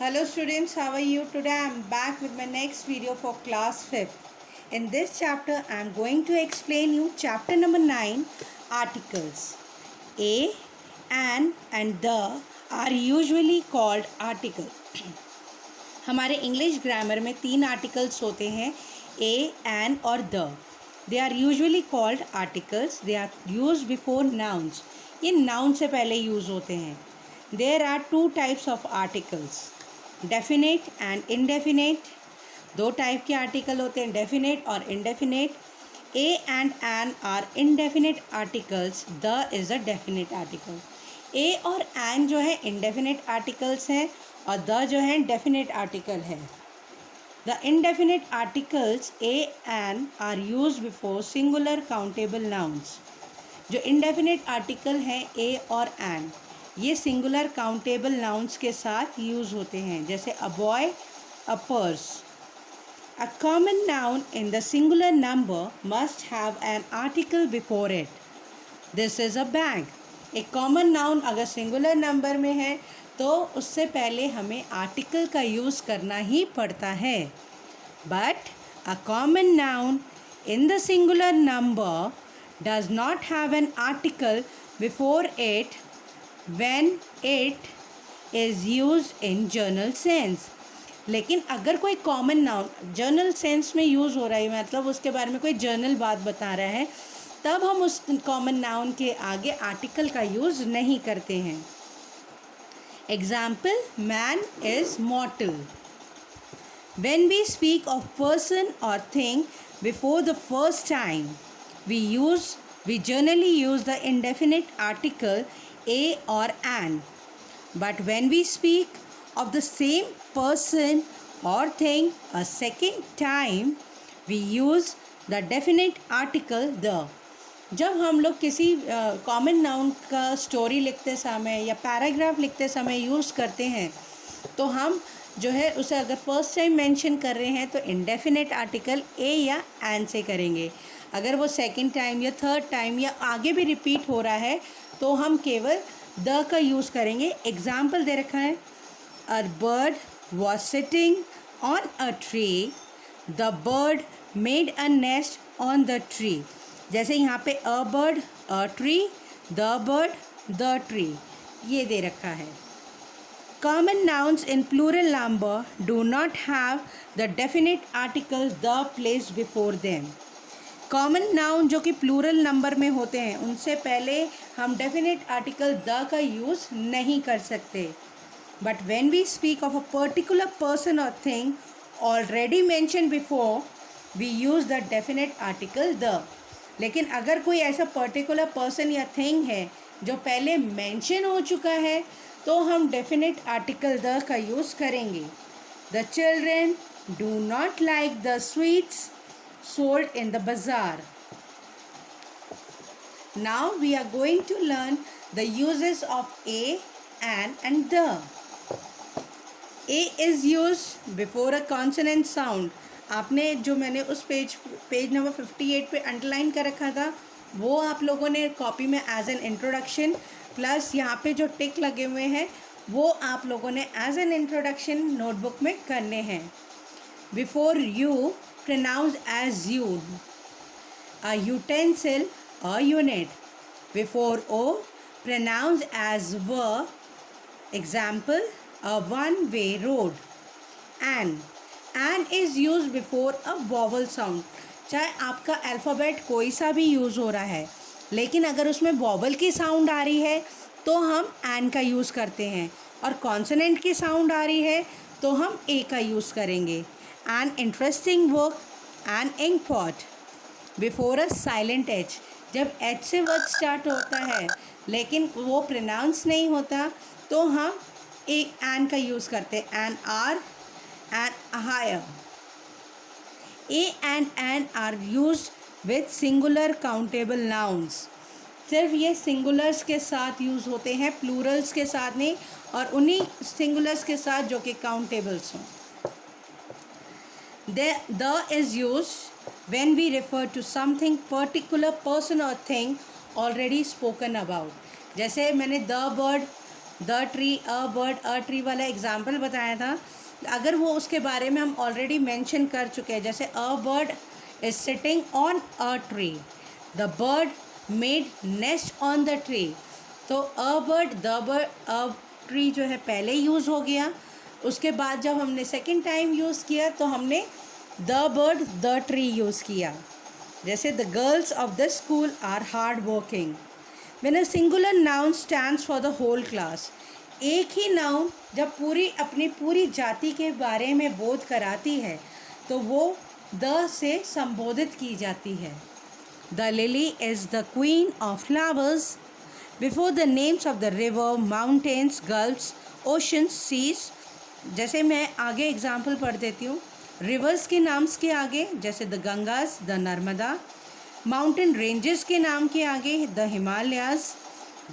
Hello students, how are you? Today I am back with my next video for class 5th. In this chapter I am going to explain you chapter number 9, articles. A, an and the are usually called article. हमारे English grammar में 3 articles होते हैं, a, an और the. They are usually called articles. They are use before nouns. ये noun से पहले use होते हैं. There are 2 types of articles, definite and indefinite. 2 type के आर्टिकल होते हैं, डेफिनेट और indefinite. A and an are indefinite articles. The is a definite article. A और एन जो है इनडेफिनेट आर्टिकल्स हैं और द जो है डेफिनेट आर्टिकल है. The indefinite articles a an are use before singular countable nouns. जो इनडेफिनेट आर्टिकल हैं ए और एन, ये सिंगुलर काउंटेबल नाउन्स के साथ यूज़ होते हैं, जैसे a boy, a purse. A common noun in the singular number must have an article before it. This is a bag. एक कॉमन नाउन अगर सिंगुलर नंबर में है तो उससे पहले हमें आर्टिकल का यूज़ करना ही पड़ता है. But a common noun in the singular number does not have an article before it when it is used in general sense. लेकिन अगर कोई कॉमन नाउन जर्नल सेंस में यूज़ हो रहा है, मतलब उसके बारे में कोई जर्नल बात बता रहा है, तब हम उस कॉमन नाउन के आगे आर्टिकल का यूज़ नहीं करते हैं. Example, man is मॉर्टल. When we speak of person or thing before the first time, we generally use the indefinite article a or an. But when we speak of the same person or thing a second time, we use the definite article the. जब हम लोग किसी common noun का story लिखते समय या paragraph लिखते समय यूज़ करते हैं, तो हम जो है उसे अगर फर्स्ट टाइम मेंशन कर रहे हैं तो इंडेफिनेट आर्टिकल ए या एन से करेंगे. अगर वो सेकंड टाइम या थर्ड टाइम या आगे भी रिपीट हो रहा है तो हम केवल द का यूज़ करेंगे. एग्जाम्पल दे रखा है, a bird was sitting on a tree. The bird made a nest on the tree. जैसे यहाँ पे a bird, a tree, the bird, the tree, ये दे रखा है. Common nouns in plural number do not have the definite article the placed before them. Common noun जो कि plural number में होते हैं उनसे पहले हम डेफिनेट आर्टिकल द का यूज़ नहीं कर सकते. But when we speak of a particular person और thing already mention before, we use the definite article the. लेकिन अगर कोई ऐसा पर्टिकुलर पर्सन या थिंग है जो पहले मेंशन हो चुका है तो हम डेफिनेट आर्टिकल द का यूज़ करेंगे. The children do not like the sweets sold in the bazaar. Now we are going to learn the uses of a, an and the. A is used before a consonant sound. आपने जो मैंने उस page number 58 पे underline कर रखा था वो आप लोगों ने कॉपी में एज एन इंट्रोडक्शन, प्लस यहाँ पे जो टिक लगे हुए हैं वो आप लोगों ने एज एन इंट्रोडक्शन नोटबुक में करने हैं. Before you, pronounced as you. A utensil, a unit. Before o, pronounced as were. Example, a one-way road. An is used before a vowel sound. चाहे आपका अल्फ़ाबेट कोई सा भी यूज़ हो रहा है, लेकिन अगर उसमें वॉवल की साउंड आ रही है तो हम एन का यूज़ करते हैं, और कॉन्सोनेंट की साउंड आ रही है तो हम ए का यूज़ करेंगे. An interesting book, an ink pot. Before a silent H. जब H से वर्ड स्टार्ट होता है लेकिन वो प्रोनाउंस नहीं होता तो हम एक एन का यूज़ करते हैं. An hour, an higher. A and an are use with singular countable nouns. सिर्फ ये सिंगुलर्स के साथ यूज़ होते हैं, प्लूरल्स के साथ नहीं, और उन्हीं सिंगुलर्स के साथ जो कि काउंटेबल्स हों. The is used when we refer to something particular person or thing already spoken about. जैसे मैंने the bird the tree, a bird, a tree वाला एग्जाम्पल बताया था, अगर वो उसके बारे में हम ऑलरेडी मेंशन कर चुके हैं, जैसे a bird is sitting on a tree, the bird made nest on the tree, तो a bird, the bird, a tree जो है पहले यूज़ हो गया। उसके बाद जब हमने सेकेंड टाइम यूज़ किया तो हमने the bird, the tree use किया। जैसे the girls of the school are hard working. When a singular noun stands for the whole class, एक ही नाउन जब अपनी पूरी जाति के बारे में बोध कराती है तो वो द से संबोधित की जाती है। The lily is the queen of flowers. Before the names of the river, mountains, gulfs, oceans, seas, जैसे मैं आगे एग्जाम्पल पढ़ देती हूँ। रिवर्स के नाम के आगे जैसे the Gangas, the Narmada, mountain ranges के नाम के आगे द हिमालयाज़,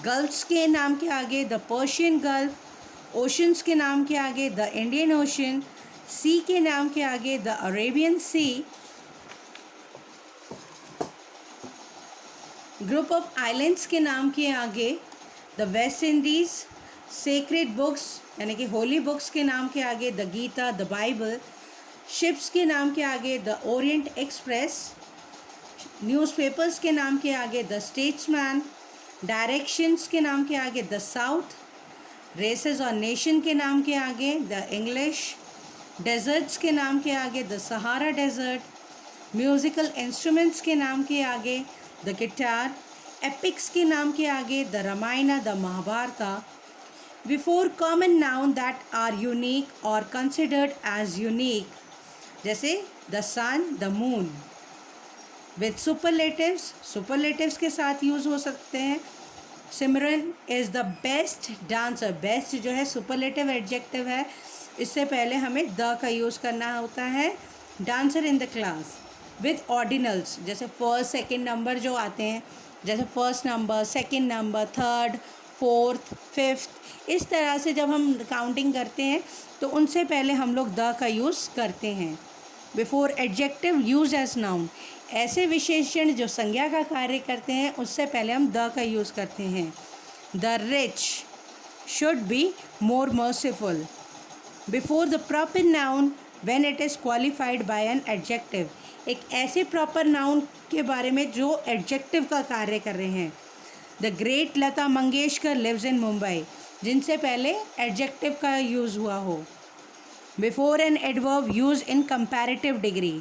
गल्फ्स के नाम के आगे द पर्शियन गल्फ, ओशंस के नाम के आगे द इंडियन ओशन, सी के नाम के आगे the Arabian Sea, group of islands के नाम के आगे the West Indies, sacred books यानी कि होली बुक्स के नाम के आगे the Gita, the Bible, ships के नाम के आगे द ओरिएंट एक्सप्रेस, न्यूज़पेपर्स के नाम के आगे द स्टेट्समैन, डायरेक्शंस के नाम के आगे द साउथ, रेसेस और नेशन के नाम के आगे द इंग्लिश, डेजर्ट्स के नाम के आगे the Sahara Desert, musical instruments के नाम के आगे द गिटार, एपिक्स के नाम के आगे the Ramayan, the Mahabharata. Before common noun that are unique और कंसिडर्ड एज यूनिक, जैसे the sun, the moon. With superlatives के साथ यूज़ हो सकते हैं। Simran is the best dancer, best जो है सुपरलेटिव एडजेक्टिव है, इससे पहले हमें द का यूज़ करना होता है। Dancer in the class. With ordinals, जैसे फर्स्ट सेकंड नंबर जो आते हैं, जैसे first number, second number, third, fourth, fifth, इस तरह से जब हम काउंटिंग करते हैं तो उनसे पहले हम लोग द का यूज़ करते हैं। Before adjective use as noun, ऐसे विशेषण जो संज्ञा का कार्य करते हैं उससे पहले हम द का यूज़ करते हैं। The rich should be more merciful. Before the proper noun when it is qualified by an adjective, एक ऐसे प्रॉपर नाउन के बारे में जो एडजेक्टिव का कार्य कर रहे हैं। The great Lata Mangeshkar lives in Mumbai, जिनसे पहले एडजेक्टिव का यूज़ हुआ हो। Before an adverb use in comparative degree,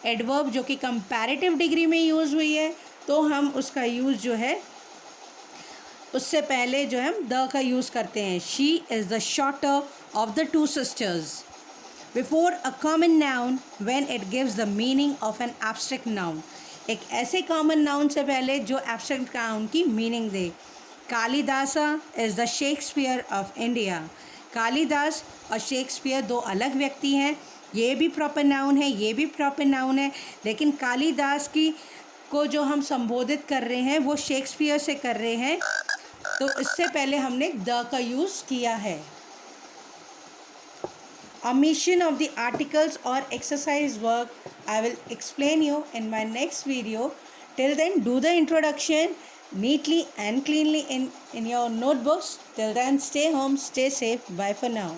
adverb जो कि कंपैरेटिव डिग्री में यूज़ हुई है तो हम उसका यूज़ जो है उससे पहले जो है हम द का यूज़ करते हैं। She is the shorter of the two sisters. Before a common noun when it gives the meaning of an abstract noun, एक ऐसे कॉमन नाउन से पहले जो एब्स्ट्रैक्ट नाउन की मीनिंग दे। Kalidasa is the Shakespeare of India, Kalidas और Shakespeare दो अलग व्यक्ति हैं, ये भी प्रॉपर नाउन है, ये भी प्रॉपर नाउन है, लेकिन कालिदास की को जो हम संबोधित कर रहे हैं वो शेक्सपियर से कर रहे हैं, तो इससे पहले हमने द का यूज़ किया है। Omission of the articles or exercise work I will explain you in my next video. Till then, do the introduction neatly and cleanly in your notebooks. Till then, stay home, stay safe. Bye for now.